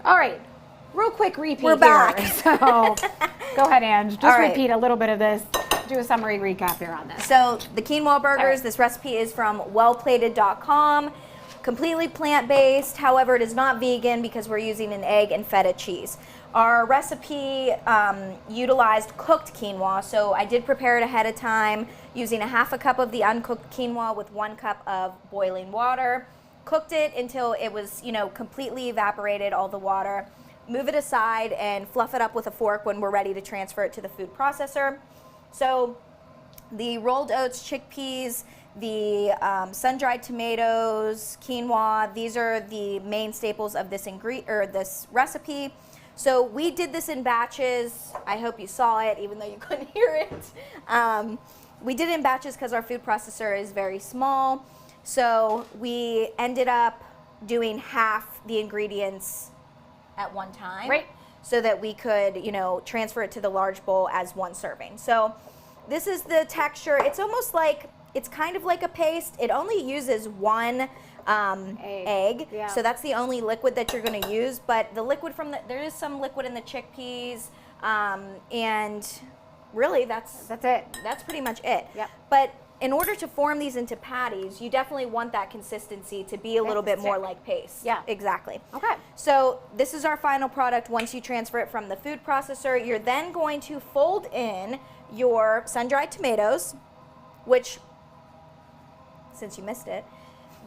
All right. Real quick repeat We're back. here. So go ahead, Ange. Just All right. repeat a little bit of this. Do a summary recap here on this. So the quinoa burgers, right. this recipe is from wellplated.com. Completely plant-based. However, it is not vegan because we're using an egg and feta cheese. Our recipe utilized cooked quinoa, so I did prepare it ahead of time using a half a cup of the uncooked quinoa with 1 cup of boiling water. Cooked it until it was, completely evaporated, all the water. Move it aside and fluff it up with a fork when we're ready to transfer it to the food processor. So the rolled oats, chickpeas, the sun-dried tomatoes, quinoa, these are the main staples of this this recipe. So we did this in batches. I hope you saw it, even though you couldn't hear it. We did it in batches because our food processor is very small. So we ended up doing half the ingredients at one time. Right. So that we could, transfer it to the large bowl as 1 serving. So this is the texture. It's almost like, it's kind of like a paste. It only uses 1 egg. Yeah. So that's the only liquid that you're going to use. But the liquid there is some liquid in the chickpeas, and really that's it. That's pretty much it. Yep. But in order to form these into patties, you definitely want that consistency to be a little bit more like paste. Yeah. Exactly. Okay. So this is our final product. Once you transfer it from the food processor, you're then going to fold in your sun-dried tomatoes, which, since you missed it,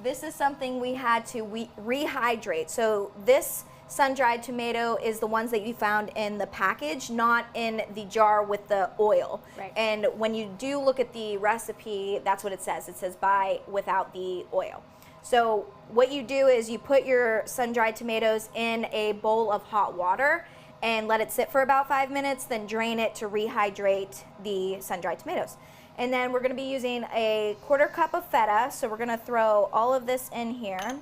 this is something we had to rehydrate. So this sun-dried tomato is the ones that you found in the package, not in the jar with the oil. Right. And when you do look at the recipe, that's what it says. It says buy without the oil. So what you do is you put your sun-dried tomatoes in a bowl of hot water and let it sit for about 5 minutes, then drain it to rehydrate the sun-dried tomatoes. And then we're going to be using a 1/4 cup of feta. So we're going to throw all of this in here.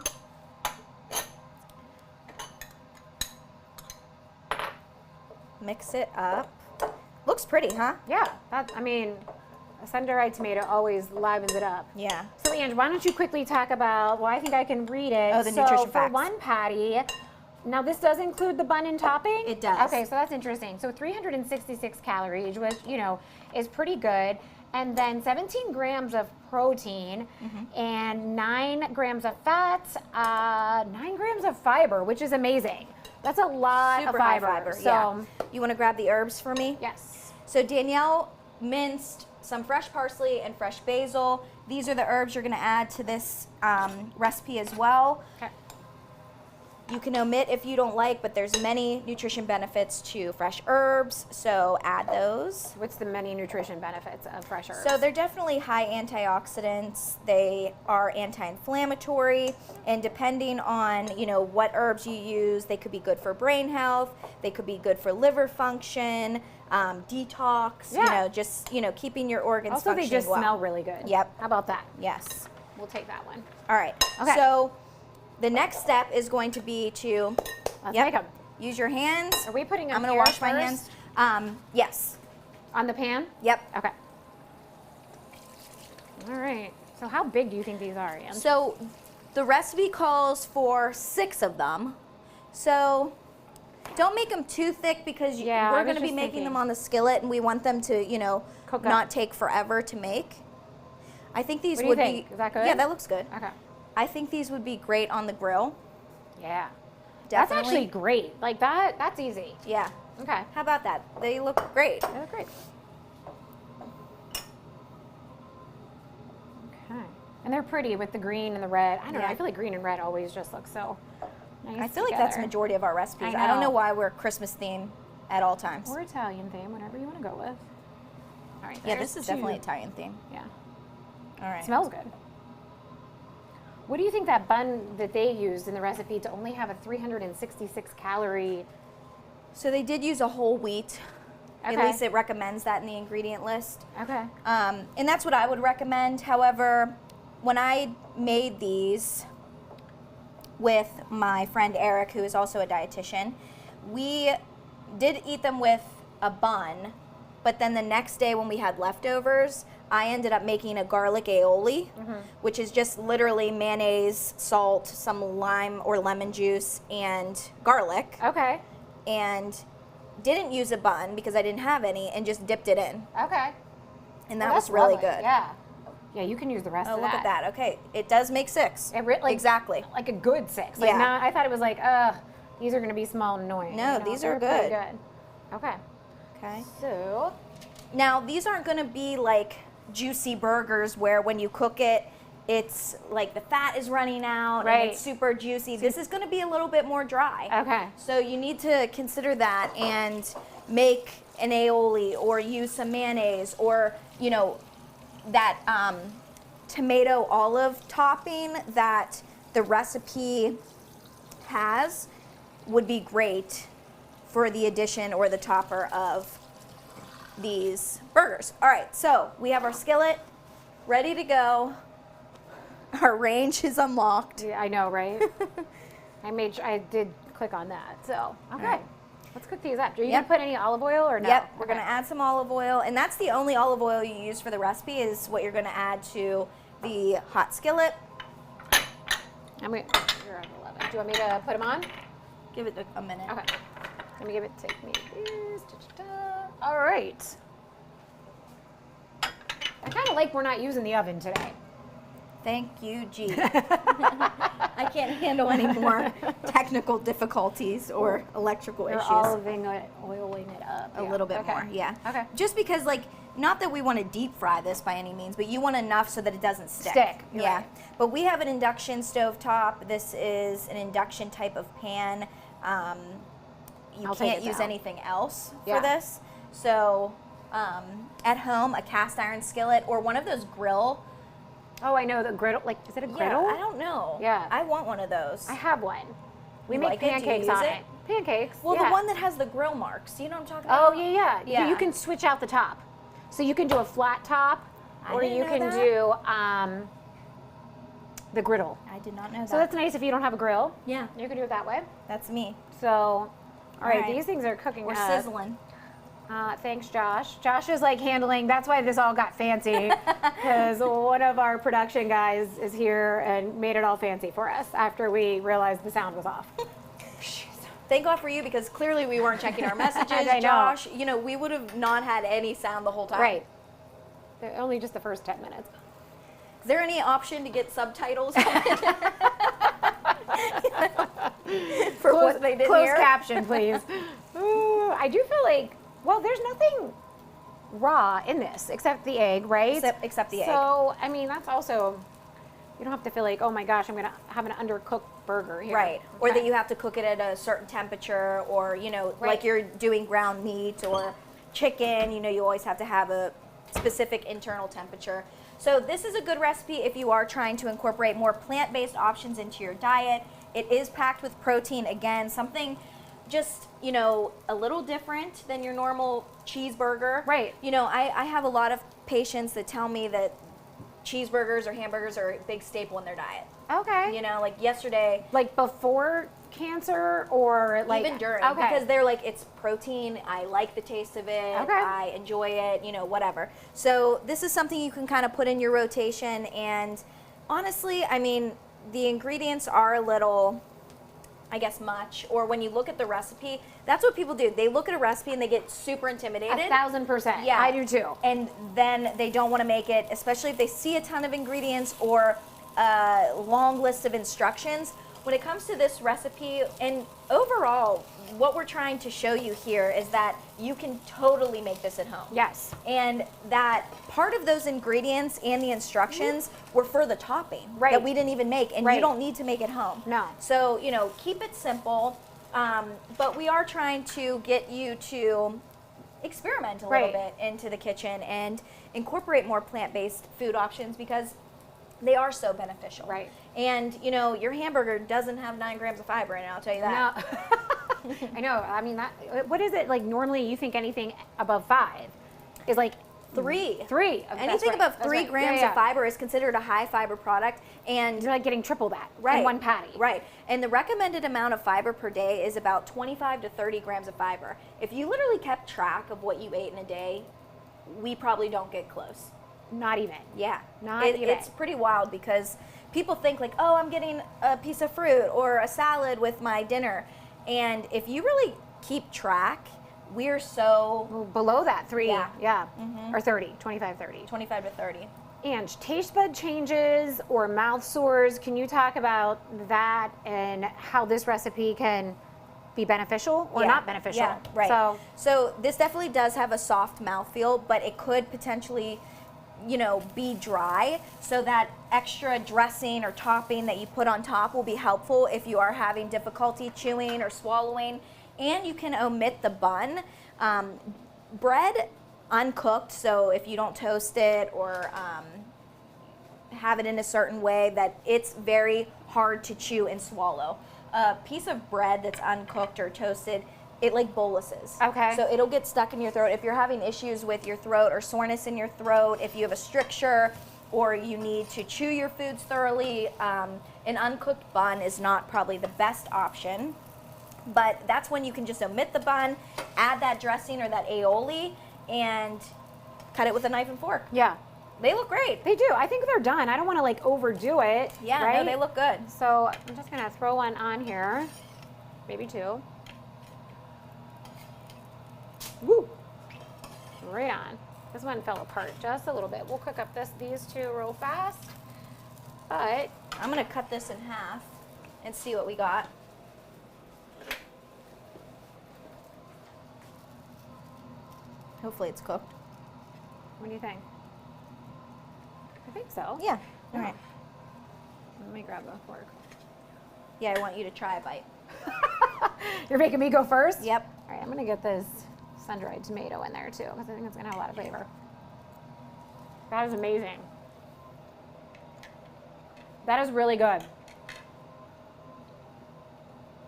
Mix it up. Looks pretty, huh? Yeah. A sun-dried tomato always livens it up. Yeah. So, Ange, why don't you quickly talk about, I think I can read it. Oh, the nutrition for facts. 1 patty, now this does include the bun and topping? It does. Okay, so that's interesting. So 366 calories, which, is pretty good. And then 17 grams of protein and 9 grams of fat, 9 grams of fiber, which is amazing. That's a lot Super of fiber. high fiber. So, yeah. You want to grab the herbs for me? yes. So Danielle minced some fresh parsley and fresh basil. These are the herbs you're going to add to this recipe as well. Okay. You can omit if you don't like, but there's many nutrition benefits to fresh herbs, so add those. What's the many nutrition benefits of fresh herbs? So they're definitely high antioxidants. They are anti-inflammatory, and depending on, what herbs you use, they could be good for brain health, they could be good for liver function, detox, Yeah. keeping your organs also, functioning they just well. smell really good. Yep. How about that? Yes. We'll take that one. All right. Okay. So the next step is going to be to Let's make 'em. use your hands. Are we putting them I'm going to here wash my first? hands. Yes. On the pan? Yep. Okay. All right. So how big do you think these are, Ann? So the recipe calls for 6 of them. So don't make them too thick because Yeah, I we're was going to be just making thinking. them on the skillet, and we want them to, Cook not up. take forever to make. I think these What do you would think? be. Is that good? Yeah, that looks good. Okay. I think these would be great on the grill. Yeah. Definitely. That's actually great. Like that's easy. Yeah. Okay. How about that? They look great. They look great. Okay. And they're pretty with the green and the red. I don't know. Yeah. I feel like green and red always just look so nice I feel like that's the together. majority of our recipes. I I don't know. know why we're Christmas theme at all times. Or Italian theme, whatever you want to go with. All right. Yeah, there's this is 2. definitely Italian theme. Yeah. All right. Smells good. What do you think that bun that they used in the recipe to only have a 366 calorie? So they did use a whole wheat. Okay. At least it recommends that in the ingredient list. Okay. And that's what I would recommend. However, when I made these with my friend Eric, who is also a dietitian, we did eat them with a bun But then the next day when we had leftovers, I ended up making a garlic aioli, which is just literally mayonnaise, salt, some lime or lemon juice, and garlic. Okay. And didn't use a bun because I didn't have any, and just dipped it in. Okay. And that was really good. Yeah. Yeah, you can use the rest of that. Oh, look at that. Okay, it does make 6. Exactly. Like a good 6. Like Yeah. I thought it was like, these are going to be small and annoying. No, these are They're good. pretty good. Okay. Okay. So, Now, these aren't going to be like juicy burgers where when you cook it, it's like the fat is running out and it's super juicy. This is going to be a little bit more dry. okay. So you need to consider that and make an aioli or use some mayonnaise or, you know, that tomato olive topping that the recipe has would be great for the addition or the topper of these burgers. All right, so we have our skillet ready to go. Our range is unlocked. Yeah, I know, right? I did click on that. So, okay. right. Let's cook these up. Are you Yep. going to put any olive oil or no? Yep, we're Okay. gonna add some olive oil, and that's the only olive oil you use for the recipe is what you're gonna add to the hot skillet. You're at 11. Do you want me to put them on? Give it a minute. Okay. Let me take me these. All right. I kind of like we're not using the oven today. Thank you, G. I can't handle any more technical difficulties or electrical You're issues. oiling it up. A little bit more, yeah. Okay. Just because, like, not that we want to deep fry this by any means, but you want enough so that it doesn't stick. You're Yeah. right. But we have an induction stove top. This is an induction type of pan. You I'll take can't it use down. anything else Yeah. for this. So at home, a cast iron skillet or one of those grill. Oh, I know the griddle. Like, is it a griddle? Yeah, I don't know. Yeah. I want one of those. I have one. We You make like it? Do you pancakes use on it? it. Pancakes. Well, yeah. the one that has the grill marks. You know what I'm talking Oh, about? yeah. Yeah. You can switch out the top. So you can do a flat top, I or didn't you know can that. do the griddle. I did not know that. So that's nice if you don't have a grill. Yeah, You can do it that way. that's me. So, all right, right. these things are cooking We're up. sizzling. Thanks, Josh. Josh is like handling, that's why this all got fancy, because one of our production guys is here and made it all fancy for us after we realized the sound was off. Thank God for you because clearly we weren't checking our messages, I know. Josh. You know, we would have not had any sound the whole time. Right. Only just the first 10 minutes. Is there any option to get subtitles for what they didn't Closed hear? caption, please. Ooh, I do feel like, well, there's nothing raw in this except the egg, right? Except the egg. So, I mean, that's also, you don't have to feel like, oh my gosh, I'm going to have an undercooked burger here. Right. Or Okay. that you have to cook it at a certain temperature or, you know, Right. like you're doing ground meat or chicken, you know, you always have to have a specific internal temperature. So this is a good recipe if you are trying to incorporate more plant-based options into your diet. It is packed with protein, again, something just, you know, a little different than your normal cheeseburger. Right. You know, I have a lot of patients that tell me that cheeseburgers or hamburgers are a big staple in their diet. Okay. You know, like yesterday, Like before cancer or like even during, okay. because they're like, it's protein, I like the taste of it, Okay. I enjoy it, you know, whatever. So this is something you can kind of put in your rotation, and honestly, I mean, the ingredients are a little, I guess, much, or when you look at the recipe, that's what people do. They look at a recipe and they get super intimidated. 1,000%. Yeah. I do too. And then they don't want to make it, especially if they see a ton of ingredients or a long list of instructions. When it comes to this recipe, and overall, what we're trying to show you here is that you can totally make this at home. Yes. And that part of those ingredients and the instructions were for the topping Right. that we didn't even make, and Right. you don't need to make it home. No. So, you know, keep it simple, but we are trying to get you to experiment a little Right. bit into the kitchen and incorporate more plant-based food options because they are so beneficial. Right. And, you know, your hamburger doesn't have 9 grams of fiber in it, I'll tell you that. No. I know. I mean, what is it like? Normally, you think anything above 5 is like 3. 3. That's Anything right. above That's 3 right. grams Yeah, of fiber is considered a high fiber product. And You're like getting triple that right, in one patty. Right. And the recommended amount of fiber per day is about 25 to 30 grams of fiber. If you literally kept track of what you ate in a day, we probably don't get close. Not even. Yeah. Not even. It's pretty wild because people think like, oh, I'm getting a piece of fruit or a salad with my dinner. And if you really keep track, we're so Below that, 3. Yeah. Or 30, 25, 30. 25 to 30. And taste bud changes or mouth sores, can you talk about that and how this recipe can be beneficial or not beneficial? Yeah, right. So this definitely does have a soft mouthfeel, but it could potentially, be dry. So that extra dressing or topping that you put on top will be helpful if you are having difficulty chewing or swallowing. And you can omit the bun. Bread uncooked, so if you don't toast it or have it in a certain way, that it's very hard to chew and swallow. A piece of bread that's uncooked or toasted, it like boluses. Okay. So it'll get stuck in your throat. If you're having issues with your throat or soreness in your throat, if you have a stricture or you need to chew your foods thoroughly, an uncooked bun is not probably the best option. But that's when you can just omit the bun, add that dressing or that aioli, and cut it with a knife and fork. yeah, They look great. they do. I think they're done. I don't want to like overdo it. Yeah, right? no, they look good. So I'm just gonna throw one on here, maybe 2. Woo! Right on. This one fell apart just a little bit. We'll cook up these 2 real fast. But I'm gonna cut this in half and see what we got. Hopefully it's cooked. what do you think? I think so. Yeah. All right. Let me grab a fork. Yeah, I want you to try a bite. You're making me go first? Yep. All right, I'm gonna get this sun-dried tomato in there too, because I think it's gonna have a lot of flavor. That is amazing. That is really good.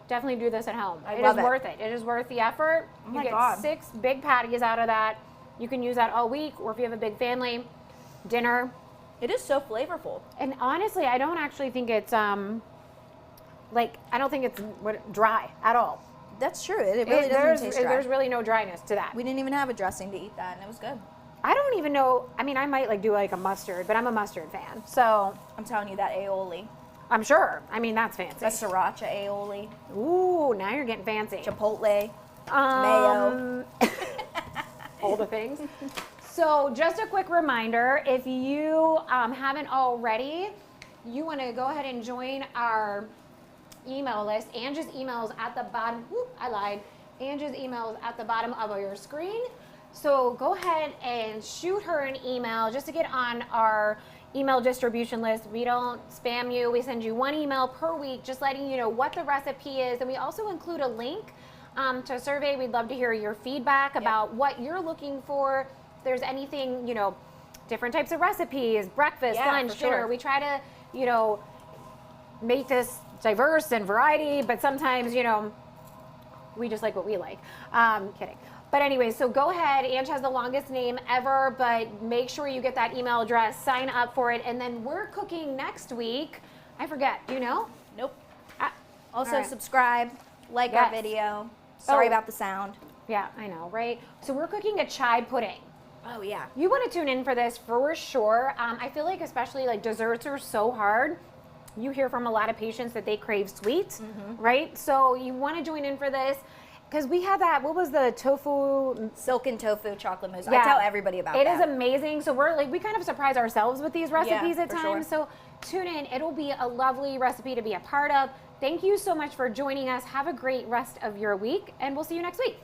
Definitely do this at home. I It love is it. worth it. It is worth the effort. Oh You my get God. 6 big patties out of that. You can use that all week, or if you have a big family, dinner. It is so flavorful. And honestly, I don't actually think it's I don't think it's dry at all. That's true. It really doesn't taste dry. There's really no dryness to that. We didn't even have a dressing to eat that, and it was good. I don't even know. I mean, I might do a mustard, but I'm a mustard fan, so I'm telling you, that aioli. I'm sure. I mean, that's fancy. That sriracha aioli. Ooh, now you're getting fancy. Chipotle. Mayo. All the things. So just a quick reminder, if you haven't already, you want to go ahead and join our email list. Angie's email is at the bottom. Whoop, I lied. Angie's email is at the bottom of your screen. So go ahead and shoot her an email just to get on our email distribution list. We don't spam you. We send you 1 email per week just letting you know what the recipe is. And we also include a link to a survey. We'd love to hear your feedback about what you're looking for. If there's anything, different types of recipes, breakfast, lunch, for dinner. sure. We try to, make this diverse and variety, but sometimes, we just like what we like. Kidding. But anyway, so go ahead. Ange has the longest name ever, but make sure you get that email address, sign up for it, and then we're cooking next week. I forget. Do you know? Nope. Ah, Also, all right. subscribe, like Yes. our video. Sorry Oh. about the sound. Yeah, I know, right? So we're cooking a chai pudding. Oh, yeah. You want to tune in for this for sure. I feel like especially desserts are so hard. You hear from a lot of patients that they crave sweets, right? So you want to join in for this because we had that. What was the tofu? Silken tofu chocolate mousse. Yeah. I tell everybody about It that. is amazing. So we kind of surprise ourselves with these recipes at for times. sure. So tune in. It'll be a lovely recipe to be a part of. Thank you so much for joining us. Have a great rest of your week, and we'll see you next week.